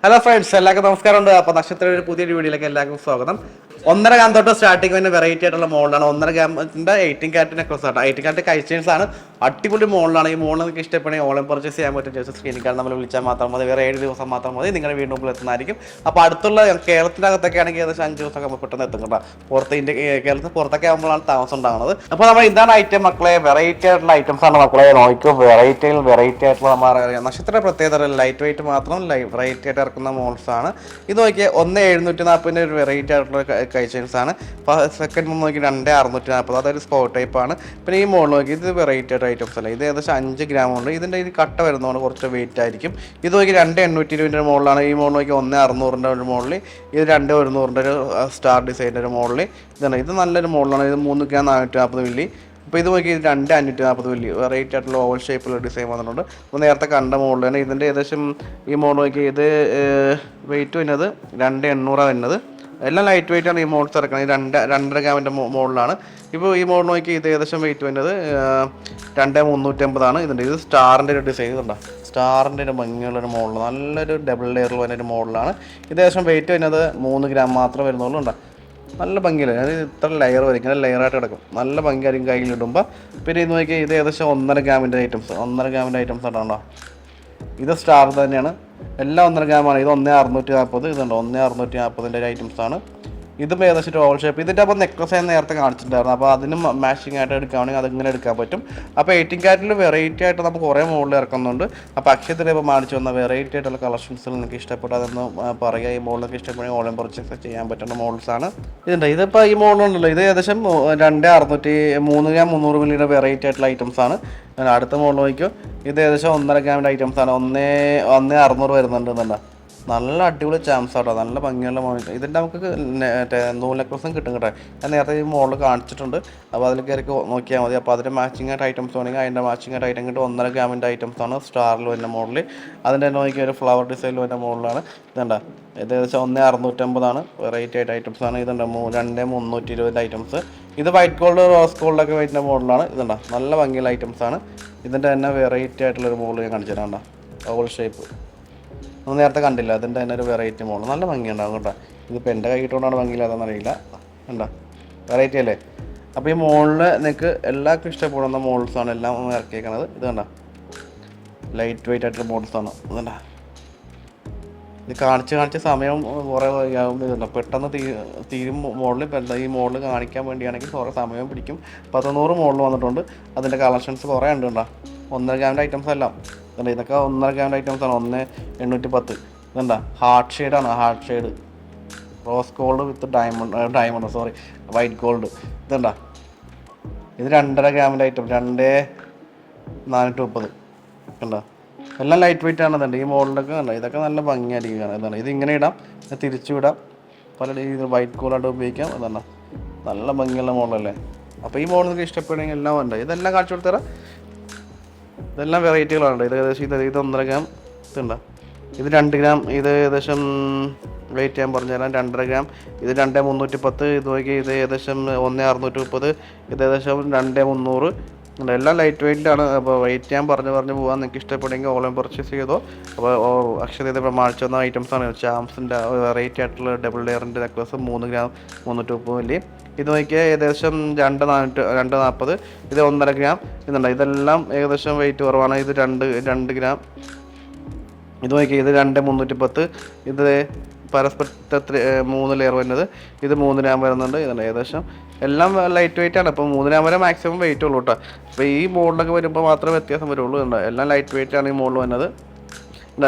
Hello friends, എല്ലാവർക്കും നമസ്കാരമുണ്ട്. അപ്പോൾ നക്ഷത്ര ഒരു പുതിയൊരു വീഡിയോയിലേക്ക് എല്ലാവർക്കും സ്വാഗതം. 1.5 ഗ്രാം തൊട്ട് സ്റ്റാർട്ടിങ് തന്നെ വെറൈറ്റി ആയിട്ടുള്ള മോഡലാണ്. 1.5 ഗ്രാമിൻ്റെ 18 കാരറ്റ് നെക്ലസ് ആണ്. 18 കാരറ്റ് കൈച്ചെയിൻസ് ആണ്. അടിപൊളി മോഡലാണ്. ഈ മോഡൽ നിങ്ങൾക്ക് ഇഷ്ടപ്പെടുകയും ഓൺലൈൻ പർച്ചേസ് ചെയ്യാൻ പറ്റും. ജസ്റ്റ് സ്ക്രീനിൽ കാർഡ് നമ്മൾ വിളിച്ചാൽ മാത്രം മതി. വേറെ 7 ദിവസം മാത്രം മതി. നിങ്ങളുടെ വീടിന് മുമ്പിൽ എത്തുന്നതായിരിക്കും. അപ്പോൾ അടുത്തുള്ള കേരളത്തിൻ്റെ അകത്തൊക്കെ ആണെങ്കിൽ ഏകദേശം 5 ദിവസമൊക്കെ പെട്ടെന്ന് എത്തും കേട്ടോ. കേരളത്തിൽ പുറത്തൊക്കെ ആകുമ്പോഴാണ് താമസം ഉണ്ടാകുന്നത്. അപ്പോൾ നമ്മൾ ഇതാണ് ഐറ്റം മക്കളെ. വെറൈറ്റി ആയിട്ടുള്ള ഐറ്റംസ് ആണ് മക്കളെ. നോക്കിയോ, വെറൈറ്റി ആയിട്ടുള്ള നമ്മൾ നക്ഷത്ര പ്രത്യേകത ലൈറ്റ് വെയിറ്റ് മാത്രം വെറൈറ്റി ആയിട്ട് ഇറക്കുന്ന മോഡൽസ് ആണ്. ഇത് നോക്കിയാൽ 1,740 ഒരു വെറൈറ്റി ആയിട്ടുള്ള കൈച്ചെയിൻസ് ആണ്. സെക്കൻഡ് നോക്കി 2,640, അതൊരു സ്കോട്ട് ടൈപ്പ് ആണ്. പിന്നെ ഈ മോഡൽ നോക്കി ഇത് വെറൈറ്റി ആയിട്ട് ഐറ്റംസ് അല്ല. ഇത് ഏകദേശം 5 ഗ്രാം ഉണ്ട്. ഇതിൻ്റെ ഈ കട്ട വരുന്നതുകൊണ്ട് കുറച്ച് വെയിറ്റ് ആയിരിക്കും. ഇത് നോക്കി 2,820 മോഡലാണ്. ഈ മോഡൽ നോക്കി 1,600 ഒരു മോഡൽ. ഇത് 2,100 ഒരു സ്റ്റാർ ഡിസൈൻ്റെ ഒരു മോഡൽ. ഇതാണ്. ഇത് നല്ലൊരു മോഡലാണ്. ഇത് 3 ഗ്രാം 440 മില്ലി. അപ്പോൾ ഇത് നോക്കി 2,540 മില്ലി വെറൈറ്റി ആയിട്ടുള്ള ഓവൽ ഷേപ്പിലുള്ള ഡിസൈൻ വന്നിട്ടുണ്ട്. അപ്പോൾ നേരത്തെ കണ്ട മോഡൽ തന്നെ. ഇതിൻ്റെ ഏകദേശം ഈ മോഡൽ നോക്കി ഇത് വെയിറ്റ് വരുന്നത് 2,800 വരുന്നത്. എല്ലാം ലൈറ്റ് വെയിറ്റ് ആണ് ഈ മോഡൽസ് ഇറക്കുന്നത്. 2.5 ഗ്രാമിൻ്റെ മോഡലാണ്. ഇപ്പോൾ ഈ മോഡൽ നോക്കി ഇത് ഏകദേശം വെയിറ്റ് വരുന്നത് 2,350 ഇതിൻ്റെ. ഇത് സ്റ്റാറിൻ്റെ ഒരു ഡിസൈൻ ഇതുണ്ടോ, സ്റ്റാറിൻ്റെ ഒരു ഭംഗിയുള്ളൊരു മോഡൽ, നല്ലൊരു ഡബിൾ ലെയറിൽ വരുന്നൊരു മോഡലാണ്. ഇത് ഏകദേശം വെയിറ്റ് വരുന്നത് 3 ഗ്രാം മാത്രമേ വരുന്നുള്ളൂ. ഉണ്ടോ, നല്ല ഭംഗിയില്ല. അത് ഇത്ര ലെയർ വരും, ഇങ്ങനെ ലെയറായിട്ട് കിടക്കും. നല്ല ഭംഗിയായിരിക്കും കയ്യിലിടുമ്പോൾ. പിന്നെ ഇത് നോക്കിയാൽ ഇത് ഏകദേശം 1.5 ഗ്രാമിൻ്റെ ഐറ്റംസ് ആണോ. ഇത് സ്റ്റാർ തന്നെയാണ്. എല്ലാം 1.5 ഗ്രാമാണ്. ഇത് 1,640 ഇതുണ്ട്. 1,640 ഐറ്റംസ് ആണ്. ഇതും ഏകദേശം ഒരു ഓവൽ ഷേപ്പ്. ഇതിൻ്റെ അപ്പോൾ നെക്ലസ് ഞാൻ നേരത്തെ കാണിച്ചിട്ടുണ്ടായിരുന്നു. അപ്പോൾ അതിനും മാച്ചിങ് ആയിട്ട് എടുക്കുകയാണെങ്കിൽ അതിങ്ങനെ എടുക്കാൻ പറ്റും. അപ്പോൾ 18 കാരറ്റിൽ വെറൈറ്റി ആയിട്ട് നമുക്ക് കുറേ മോഡൽ ഇറക്കുന്നുണ്ട്. അപ്പോൾ അക്ഷയത്തിൽ ഇപ്പോൾ കാണിച്ചു വന്ന വെറൈറ്റി ആയിട്ടുള്ള കളക്ഷൻസിൽ നിങ്ങൾക്ക് ഇഷ്ടപ്പെട്ട അതൊന്ന് പറയുക. ഈ മോഡലൊക്കെ ഇഷ്ടപ്പെടുകയും ഓൺലൈൻ പർച്ചേസ് ചെയ്യാൻ പറ്റുന്ന മോഡൽസാണ്. ഇതിപ്പോൾ ഈ മോഡലുണ്ടല്ലോ, ഇത് ഏകദേശം 2,600 ഗ്രാം 300 മില്ലിയുടെ വെറൈറ്റി ആയിട്ടുള്ള ഐറ്റംസ് ആണ്. അടുത്ത മോഡൽ നോക്കിയോ, ഇത് ഏകദേശം 1.5 ഗ്രാമിൻ്റെ ഐറ്റംസ് ആണ്. 1,600 വരുന്നുണ്ട് എന്നല്ല. നല്ല അടിപൊളി ചാംസ് ആട്ടോ, നല്ല ഭംഗിയുള്ള മോഡൽ. ഇതിൻ്റെ നമുക്ക് നൂൽ നെക്ലസും കിട്ടും കേട്ടോ. ഞാൻ നേരത്തെ ഈ മോഡൽ കാണിച്ചിട്ടുണ്ട്. അപ്പോൾ അതിൽ കയറി നോക്കിയാൽ മതി. അപ്പോൾ അതിൻ്റെ മാച്ചിങ് ആയിട്ട് ഐറ്റംസ് വേണമെങ്കിൽ അതിൻ്റെ മാച്ചിങ് ആയിട്ട് ഐറ്റം കിട്ടും. 1.5 ഗ്രാമിൻ്റെ ഐറ്റംസ് ആണ്. സ്റ്റാറിൽ വരുന്ന മോഡൽ. അതിൻ്റെ നോക്കിയ ഒരു ഫ്ലവർ ഡിസൈനിൽ വരുന്ന മോഡലാണ്. ഇതുണ്ട, ഇത് ഏകദേശം 1,650 വെറൈറ്റി ആയിട്ട് ഐറ്റംസ് ആണ്. ഇതുണ്ട് 2,320 ഐറ്റംസ്. ഇത് വൈറ്റ് ഗോൾഡ്, റോസ് ഗോൾഡൊക്കെ വരുന്ന മോഡലാണ്. ഇതുണ്ട, നല്ല ഭംഗിയുള്ള ഐറ്റംസ് ആണ്. ഇതിൻ്റെ തന്നെ വെറൈറ്റി ആയിട്ടുള്ളൊരു മോഡൽ ഞാൻ കാണിച്ചു തരാം. ഓവൽ ഷേപ്പ് ഒന്നും നേരത്തെ കണ്ടില്ല. അതിൻ്റെ തന്നെ ഒരു വെറൈറ്റി മോഡൽ, നല്ല ഭംഗിയുണ്ടാകും കേട്ടോ. ഇതിപ്പോൾ എൻ്റെ കൈ ഇട്ടുകൊണ്ടാണ് ഭംഗിയില്ലാതെന്ന് അറിയില്ല. ഉണ്ടോ, വെറൈറ്റി അല്ലേ. അപ്പോൾ ഈ മോഡലിൽ നിങ്ങൾക്ക് എല്ലാവർക്കും ഇഷ്ടപ്പെടുന്ന മോഡൽസാണ് എല്ലാം ഇറക്കിയേക്കണത്. ഇത് കണ്ടോ, ലൈറ്റ് വെയിറ്റ് ആയിട്ടുള്ള മോഡൽസാണ്. ഇതുണ്ട, ഇത് കാണിച്ച് സമയം കുറേ ആകും. ഇതുണ്ടോ, പെട്ടെന്ന് തീരും മോഡൽ. ഈ മോഡൽ കാണിക്കാൻ വേണ്ടിയാണെങ്കിൽ കുറേ സമയം പിടിക്കും. 100 മോഡൽ വന്നിട്ടുണ്ട്. അതിൻ്റെ കളക്ഷൻസ് കുറേ ഉണ്ട് കേട്ടോ. 1.5 ഗ്രാമിൻ്റെ ഐറ്റംസ് എല്ലാം ഇതുണ്ട്. ഇതൊക്കെ 1.5 ഗ്രാമിൻ്റെ ഐറ്റംസ് ആണ്. 1,810 ഇതുണ്ട. ഹാർട്ട് ഷെയ്ഡാണ്, heart shade rose gold with diamond white gold. ഇതുണ്ട, ഇത് 2.5 ഗ്രാമിൻ്റെ ഐറ്റം 2,430 ഉണ്ടോ. എല്ലാം ലൈറ്റ് വെയിറ്റ് ആണ്. ഇതുണ്ട് ഈ മോഡലൊക്കെ ഉണ്ട്. ഇതൊക്കെ നല്ല ഭംഗിയായിരിക്കും. ഇതാണ്, ഇത് ഇങ്ങനെ ഇടാം, തിരിച്ചു വിടാം, പല രീതിയിൽ വൈറ്റ് ഗോൾഡായിട്ട് ഉപയോഗിക്കാം. ഇതാണ് നല്ല ഭംഗിയുള്ള മോഡലല്ലേ. അപ്പോൾ ഈ മോഡൽ നിങ്ങൾക്ക് ഇഷ്ടപ്പെടുമെങ്കിൽ എല്ലാം ഉണ്ട്. ഇതെല്ലാം കാണിച്ചു കൊടുത്തരാം. ഇതെല്ലാം വെറൈറ്റികളാണ്. ഇത് ഏകദേശം ഇത് 1.5 ഗ്രാം ഇതുണ്ടോ. ഇത് 2 ഗ്രാം. ഇത് ഏകദേശം വെയിറ്റ് ഞാൻ പറഞ്ഞുതരാം. 2.5 ഗ്രാം. ഇത് 2,310. ഇത് നോക്കി ഇത് ഏകദേശം 1,630. ഇത് ഏകദേശം 2,300. എല്ലാം ലൈറ്റ് വെയിറ്റിലാണ്. അപ്പോൾ വെയിറ്റ് ഞാൻ പറഞ്ഞു പോകാൻ നിങ്ങൾക്ക് ഇഷ്ടപ്പെടുമെങ്കിൽ ഓൺലൈൻ പർച്ചേസ് ചെയ്തോ. അപ്പോൾ അക്ഷയത്തിൽ പ്രമാണിച്ചു വന്ന ഐറ്റംസാണ്. ചാംസിൻ്റെ വെറൈറ്റി ആയിട്ടുള്ള ഡബിൾ ലെയറിൻ്റെ നെക്ലസ് 3 ഗ്രാം 330 മില്ലി. ഇത് നോക്കിയാൽ ഏകദേശം 2,40. ഇത് 1.5 ഗ്രാം. ഇതുണ്ട്, ഇതെല്ലാം ഏകദേശം വെയിറ്റ് കുറവാണ്. ഇത് 2 ഗ്രാം. ഇത് നോക്കിയാൽ ഇത് 2,310. ഇത് പരസ്പരത്തിൽ 3 ലെയർ വരുന്നത്. ഇത് 3 ഗ്രാം വരുന്നുണ്ട്. ഇതുണ്ട്, ഏകദേശം എല്ലാം ലൈറ്റ് വെയിറ്റ് ആണ്. ഇപ്പോൾ 3 ഗ്രാം വരെ മാക്സിമം വെയിറ്റ് ഉള്ളൂ കേട്ടോ. അപ്പോൾ ഈ മോഡലൊക്കെ വരുമ്പോൾ മാത്രമേ വ്യത്യാസം വരുള്ളൂ. എല്ലാം ലൈറ്റ് വെയിറ്റ് ആണ് ഈ മോഡൽ വരുന്നത്.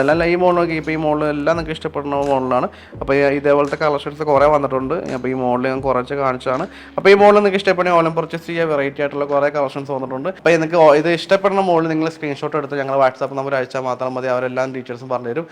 എല്ലാം ഈ മോഡൽ നോക്കി. ഇപ്പോൾ ഈ മോഡൽ എല്ലാം നിങ്ങൾക്ക് ഇഷ്ടപ്പെടുന്ന മോഡലാണ്. അപ്പോൾ ഇതേപോലത്തെ കളക്ഷൻസ് കുറേ വന്നിട്ടുണ്ട്. അപ്പോൾ ഈ മോഡൽ ഞാൻ കുറച്ച് കാണിച്ചാണ്. അപ്പോൾ ഈ മോഡൽ നിങ്ങൾക്ക് ഇഷ്ടപ്പെടുന്ന ഓൺലൈൻ പർച്ചേസ് ചെയ്യുക. വെറൈറ്റി ആയിട്ടുള്ള കുറേ കളക്ഷൻസ് വന്നിട്ടുണ്ട്. അപ്പോൾ നിങ്ങൾക്ക് ഇത് ഇഷ്ടപ്പെടുന്ന മോഡൽ നിങ്ങൾ സ്ക്രീൻഷോട്ട് എടുത്ത് ഞങ്ങൾ വാട്സാപ്പ് നമ്പർ അയച്ചാൽ മാത്രം മതി. അവരെല്ലാം ഡീറ്റെയിൽസും പറഞ്ഞുതരും.